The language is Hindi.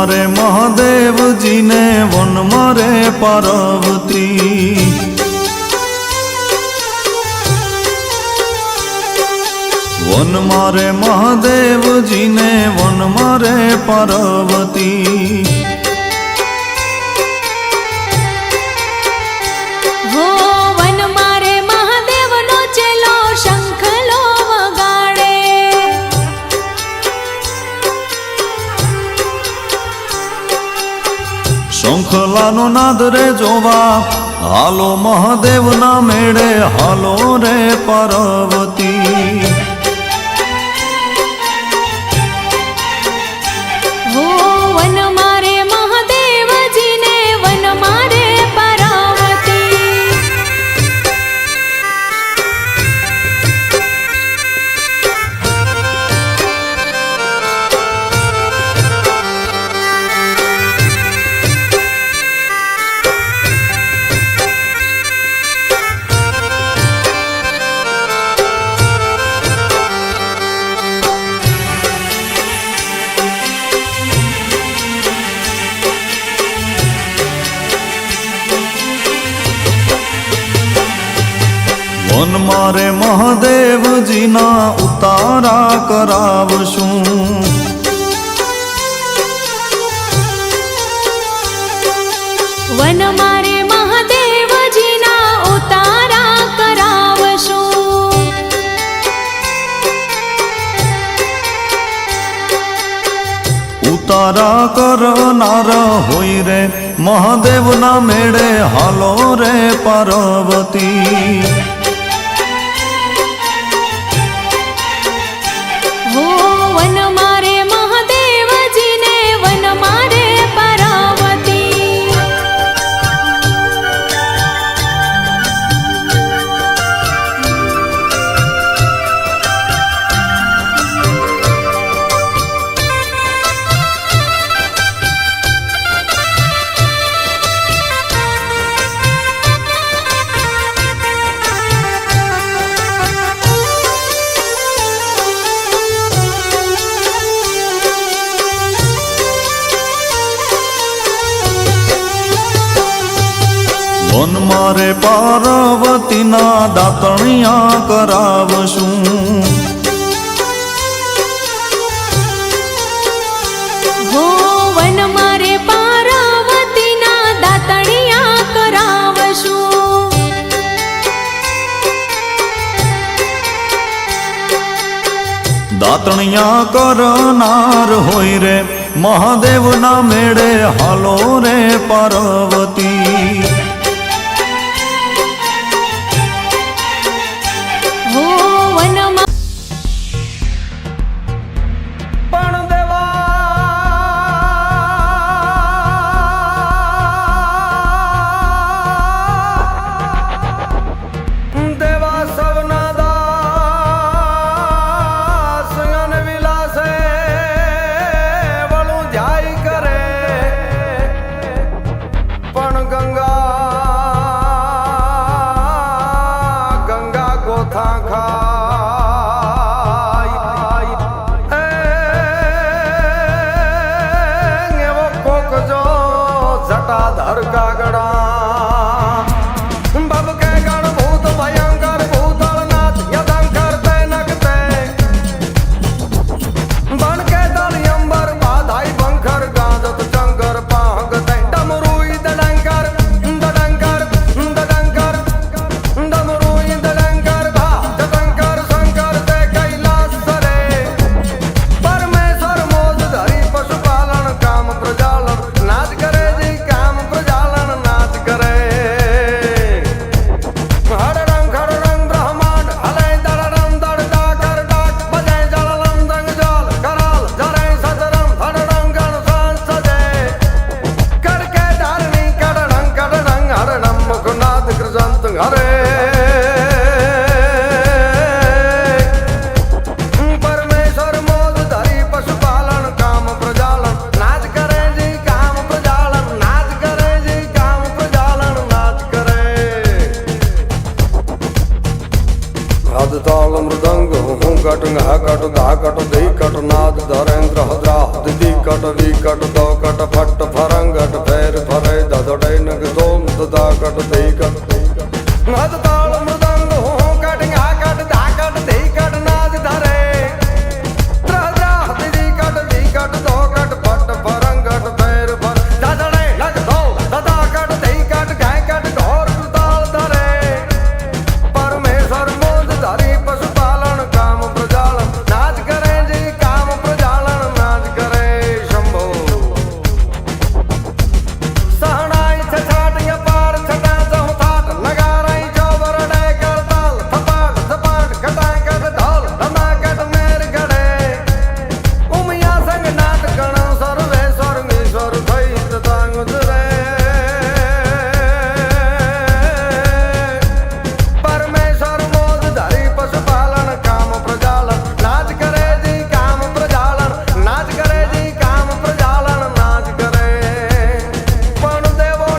मारे महादेव जी ने वन मारे पार्वती। वन मारे महादेव जी ने वन मारे पार्वती। हो वन मारे महादेव नो चेलो शंखलो वगाड़े। शंखलानो नाद रे जोवा हालो महादेव ना मेड़े हालो रे पार्वती। हो वन मारे महादेव जी ने वन मारे पार्वती। वन मारे महादेव जी ना उतारा करावशुं। वन मारे महादेव जी ना उतारा करावशो। उतारा करनार होई रे महादेव ना मेड़े हालो रे पार्वती। हो वन मारे महादेव जी ने वन मारे पार्वती। वन मारे पार्वती ना दातणिया करावशुं। हो वन मारे पार्वती ना दातणिया करावशो। दातणिया करनार होई रे महादेव ना मेड़े हालो रे पार्वती। हो वन पण देवा देवा सबना दास अन विलासे वळू जाई करे पण गंगा નાદ તાલ મૃદંગ હું કટ ઘા કટ ધા કટ દઈ કટ નાદ ધરેન્દ્ર હદ્રા દિદી કટ વી કટ દો કટ ફટ ફરંગટ ફેર ફરે દદડે નગ દોમ દદા કટ દઈ કટ નાદ